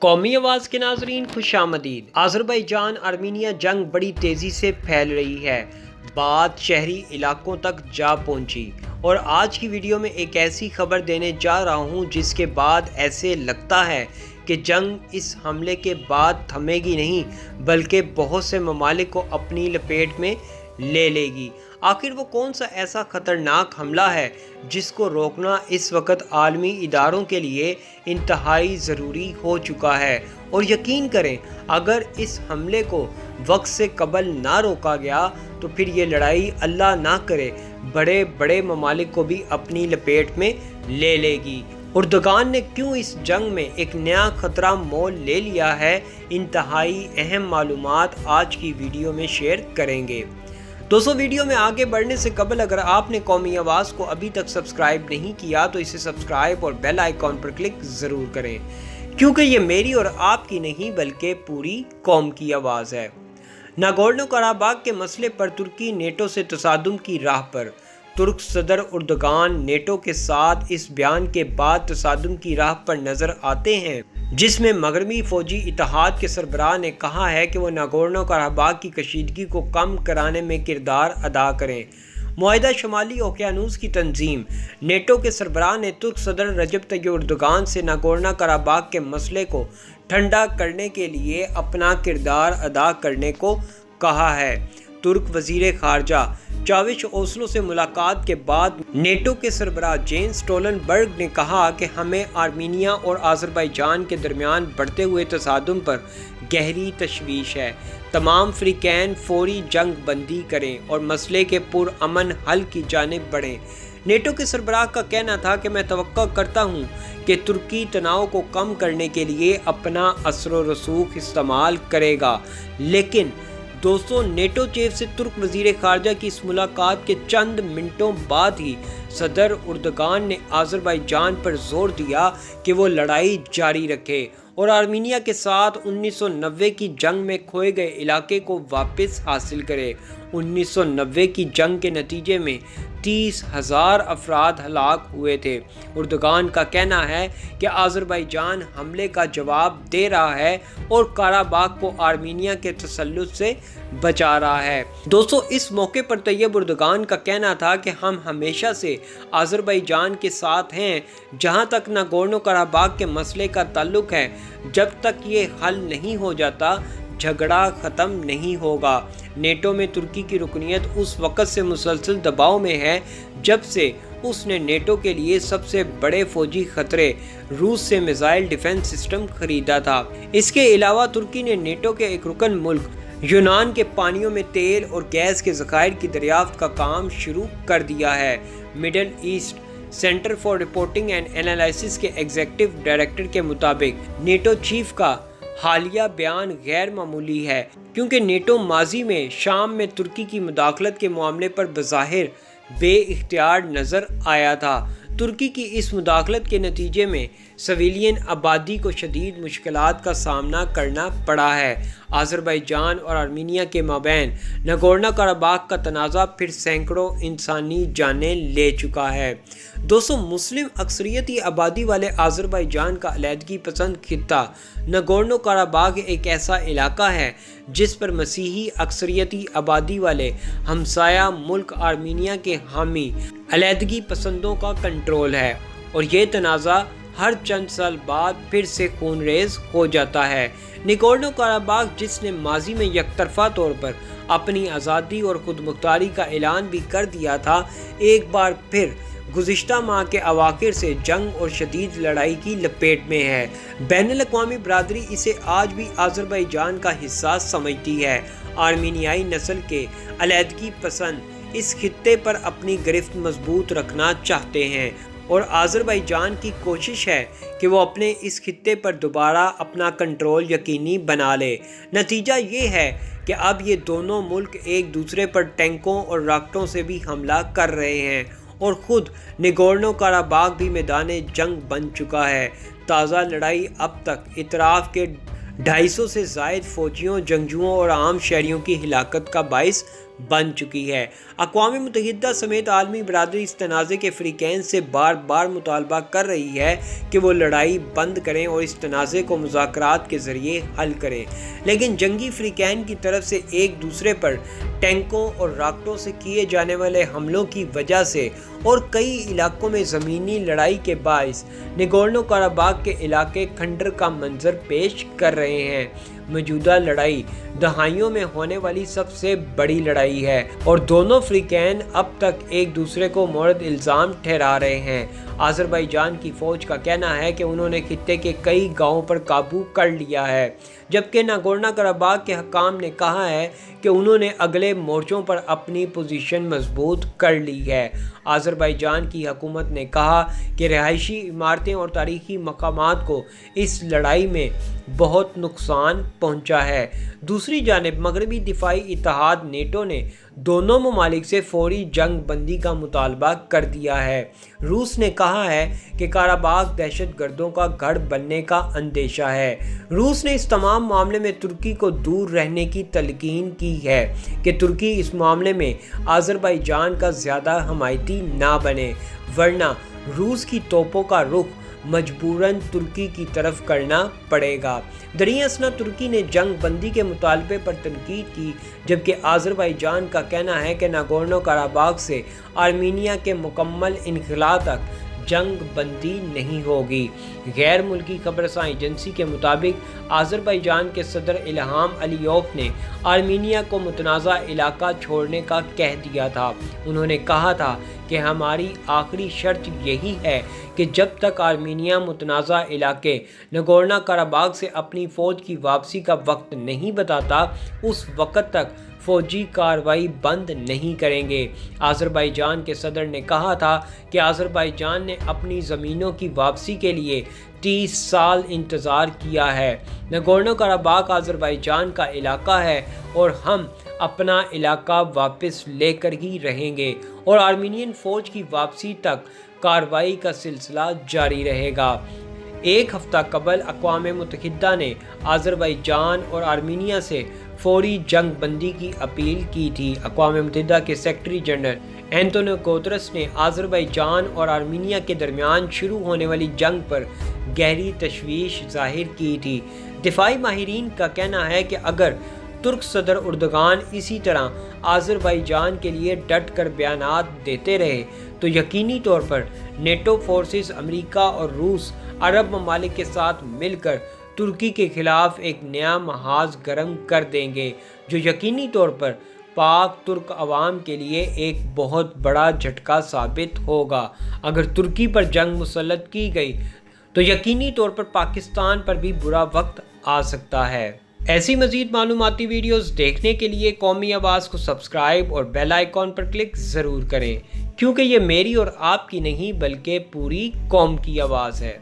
قومی آواز کے ناظرین خوش آمدید۔ آذربائیجان آرمینیا جنگ بڑی تیزی سے پھیل رہی ہے، بات شہری علاقوں تک جا پہنچی، اور آج کی ویڈیو میں ایک ایسی خبر دینے جا رہا ہوں جس کے بعد ایسے لگتا ہے کہ جنگ اس حملے کے بعد تھمے گی نہیں بلکہ بہت سے ممالک کو اپنی لپیٹ میں لے لے گی۔ آخر وہ کون سا ایسا خطرناک حملہ ہے جس کو روکنا اس وقت عالمی اداروں کے لیے انتہائی ضروری ہو چکا ہے؟ اور یقین کریں، اگر اس حملے کو وقت سے قبل نہ روکا گیا تو پھر یہ لڑائی اللہ نہ کرے بڑے بڑے ممالک کو بھی اپنی لپیٹ میں لے لے گی۔ اردگان نے کیوں اس جنگ میں ایک نیا خطرہ مول لے لیا ہے، انتہائی اہم معلومات آج کی ویڈیو میں شیئر کریں گے۔ دوستو، ویڈیو میں آگے بڑھنے سے قبل اگر آپ نے قومی آواز کو ابھی تک سبسکرائب نہیں کیا تو اسے سبسکرائب اور بیل آئیکن پر کلک ضرور کریں، کیونکہ یہ میری اور آپ کی نہیں بلکہ پوری قوم کی آواز ہے۔ ناگورنو قراباغ کے مسئلے پر ترکی نیٹو سے تصادم کی راہ پر۔ ترک صدر اردگان نیٹو کے ساتھ اس بیان کے بعد تصادم کی راہ پر نظر آتے ہیں جس میں مغربی فوجی اتحاد کے سربراہ نے کہا ہے کہ وہ ناگورنو قراباغ کی کشیدگی کو کم کرانے میں کردار ادا کریں۔ معاہدہ شمالی اوقیانوس کی تنظیم نیٹو کے سربراہ نے ترک صدر رجب طیب اردگان سے ناگورنو قراباغ کے مسئلے کو ٹھنڈا کرنے کے لیے اپنا کردار ادا کرنے کو کہا ہے۔ ترک وزیر خارجہ چاوش اوسلو سے ملاقات کے بعد نیٹو کے سربراہ جینس سٹولنبرگ نے کہا کہ ہمیں آرمینیا اور آذربائیجان کے درمیان بڑھتے ہوئے تصادم پر گہری تشویش ہے۔ تمام فریقین فوری جنگ بندی کریں اور مسئلے کے پرامن حل کی جانب بڑھیں۔ نیٹو کے سربراہ کا کہنا تھا کہ میں توقع کرتا ہوں کہ ترکی تناؤ کو کم کرنے کے لیے اپنا اثر و رسوخ استعمال کرے گا، لیکن دوستو، نیٹو چیف سے ترک وزیر خارجہ کی اس ملاقات کے چند منٹوں بعد ہی صدر اردگان نے آذربائیجان پر زور دیا کہ وہ لڑائی جاری رکھے اور آرمینیا کے ساتھ 1990 کی جنگ میں کھوئے گئے علاقے کو واپس حاصل کرے۔ 1990 کی جنگ کے نتیجے میں 30,000 افراد ہلاک ہوئے تھے۔ اردگان کا کہنا ہے کہ آذربائیجان حملے کا جواب دے رہا ہے اور قراباغ کو آرمینیا کے تسلط سے بچا رہا ہے۔ دوستو، اس موقع پر طیب اردگان کا کہنا تھا کہ ہم ہمیشہ سے آذربائیجان کے ساتھ ہیں۔ جہاں تک ناگورنو قراباغ کے مسئلے کا تعلق ہے، جب تک یہ حل نہیں ہو جاتا جھگڑا ختم نہیں ہوگا۔ نیٹو میں ترکی کی رکنیت اس وقت سے مسلسل دباؤ میں ہے جب سے اس نے نیٹو کے لیے سب سے بڑے فوجی خطرے روس سے میزائل ڈیفنس سسٹم خریدا تھا۔ اس کے علاوہ ترکی نے نیٹو کے ایک رکن ملک یونان کے پانیوں میں تیل اور گیس کے ذخائر کی دریافت کا کام شروع کر دیا ہے۔ Middle East Center for Reporting and Analysis کے ایگزیکٹو ڈائریکٹر کے مطابق نیٹو چیف کا حالیہ بیان غیر معمولی ہے، کیونکہ نیٹو ماضی میں شام میں ترکی کی مداخلت کے معاملے پر بظاہر بے اختیار نظر آیا تھا۔ ترکی کی اس مداخلت کے نتیجے میں سویلین آبادی کو شدید مشکلات کا سامنا کرنا پڑا ہے۔ آذربائیجان اور آرمینیا کے مابین ناگورنو قراباغ کا تنازع پھر سینکڑوں انسانی جانیں لے چکا ہے۔ دوستو، مسلم اکثریتی آبادی والے آذربائیجان کا علیحدگی پسند خطہ ناگورنو قراباغ ایک ایسا علاقہ ہے جس پر مسیحی اکثریتی آبادی والے ہمسایہ ملک آرمینیا کے حامی علیحدگی پسندوں کا کنٹرول ہے، اور یہ تنازع ہر چند سال بعد پھر سے خون ریز ہو جاتا ہے۔ ناگورنو قراباغ، جس نے ماضی میں یک طرفہ طور پر اپنی آزادی اور خود مختاری کا اعلان بھی کر دیا تھا، ایک بار پھر گزشتہ ماہ کے اواخر سے جنگ اور شدید لڑائی کی لپیٹ میں ہے۔ بین الاقوامی برادری اسے آج بھی آذربائیجان کا حصہ سمجھتی ہے۔ آرمینیائی نسل کے علیحدگی پسند اس خطے پر اپنی گرفت مضبوط رکھنا چاہتے ہیں، اور آذربائیجان کی کوشش ہے کہ وہ اپنے اس خطے پر دوبارہ اپنا کنٹرول یقینی بنا لے۔ نتیجہ یہ ہے کہ اب یہ دونوں ملک ایک دوسرے پر ٹینکوں اور راکٹوں سے بھی حملہ کر رہے ہیں، اور خود ناگورنو قراباغ بھی میدان جنگ بن چکا ہے۔ تازہ لڑائی اب تک اطراف کے 250 سے زائد فوجیوں، جنگجوؤں اور عام شہریوں کی ہلاکت کا باعث بن چکی ہے۔ اقوام متحدہ سمیت عالمی برادری اس تنازع کے فریقین سے بار بار مطالبہ کر رہی ہے کہ وہ لڑائی بند کریں اور اس تنازع کو مذاکرات کے ذریعے حل کریں، لیکن جنگی فریقین کی طرف سے ایک دوسرے پر ٹینکوں اور راکٹوں سے کیے جانے والے حملوں کی وجہ سے اور کئی علاقوں میں زمینی لڑائی کے باعث نگورنو قراباغ کے علاقے کھنڈر کا منظر پیش کر رہے ہیں۔ موجودہ لڑائی دہائیوں میں ہونے والی سب سے بڑی لڑائی ہے اور دونوں فریقین اب تک ایک دوسرے کو مورد الزام ٹھہرا رہے ہیں۔ آذربائیجان کی فوج کا کہنا ہے کہ انہوں نے خطے کے کئی گاؤں پر قابو کر لیا ہے، جبکہ ناگورنو قراباغ کے حکام نے کہا ہے کہ انہوں نے اگلے مورچوں پر اپنی پوزیشن مضبوط کر لی ہے۔ آذربائیجان کی حکومت نے کہا کہ رہائشی عمارتیں اور تاریخی مقامات کو اس لڑائی میں بہت نقصان پہنچا ہے۔ دوسری جانب مغربی دفاعی اتحاد نیٹو نے دونوں ممالک سے فوری جنگ بندی کا مطالبہ کر دیا ہے۔ روس نے کہا ہے کہ قراباغ دہشت گردوں کا گڑھ بننے کا اندیشہ ہے۔ روس نے اس تمام معاملے میں ترکی کو دور رہنے کی تلقین کی ہے کہ ترکی اس معاملے میں آذربائیجان کا زیادہ حمایتی نہ بنے، ورنہ روس کی توپوں کا رخ مجبوراً ترکی کی طرف کرنا پڑے گا۔ دریں اثنا ترکی نے جنگ بندی کے مطالبے پر تنقید کی، جبکہ آذربائیجان کا کہنا ہے کہ ناگورنو قراباغ سے آرمینیا کے مکمل انخلاء تک جنگ بندی نہیں ہوگی۔ غیر ملکی خبررساں ایجنسی کے مطابق آذربائیجان کے صدر الہام علیوف نے آرمینیا کو متنازع علاقہ چھوڑنے کا کہہ دیا تھا۔ انہوں نے کہا تھا کہ ہماری آخری شرط یہی ہے کہ جب تک آرمینیا متنازع علاقے ناگورنو قراباغ سے اپنی فوج کی واپسی کا وقت نہیں بتاتا، اس وقت تک فوجی کارروائی بند نہیں کریں گے۔ آذربائیجان کے صدر نے کہا تھا کہ آذربائیجان نے اپنی زمینوں کی واپسی کے لیے 30 سال انتظار کیا ہے۔ ناگورنو قراباغ آذربائیجان کا علاقہ ہے اور ہم اپنا علاقہ واپس لے کر ہی رہیں گے اور آرمینین فوج کی واپسی تک کارروائی کا سلسلہ جاری رہے گا۔ ایک ہفتہ قبل اقوام متحدہ نے آذربائیجان اور آرمینیا سے فوری جنگ بندی کی اپیل کی تھی۔ اقوام متحدہ کے سیکرٹری جنرل اینٹونیو گوترس نے آذربائیجان اور آرمینیا کے درمیان شروع ہونے والی جنگ پر گہری تشویش ظاہر کی تھی۔ دفاعی ماہرین کا کہنا ہے کہ اگر ترک صدر اردگان اسی طرح آذربائیجان کے لیے ڈٹ کر بیانات دیتے رہے تو یقینی طور پر نیٹو فورسز امریکہ اور روس عرب ممالک کے ساتھ مل کر ترکی کے خلاف ایک نیا محاذ گرم کر دیں گے، جو یقینی طور پر پاک ترک عوام کے لیے ایک بہت بڑا جھٹکا ثابت ہوگا۔ اگر ترکی پر جنگ مسلط کی گئی تو یقینی طور پر پاکستان پر بھی برا وقت آ سکتا ہے۔ ایسی مزید معلوماتی ویڈیوز دیکھنے کے لیے قومی آواز کو سبسکرائب اور بیل آئیکن پر کلک ضرور کریں، کیونکہ یہ میری اور آپ کی نہیں بلکہ پوری قوم کی آواز ہے۔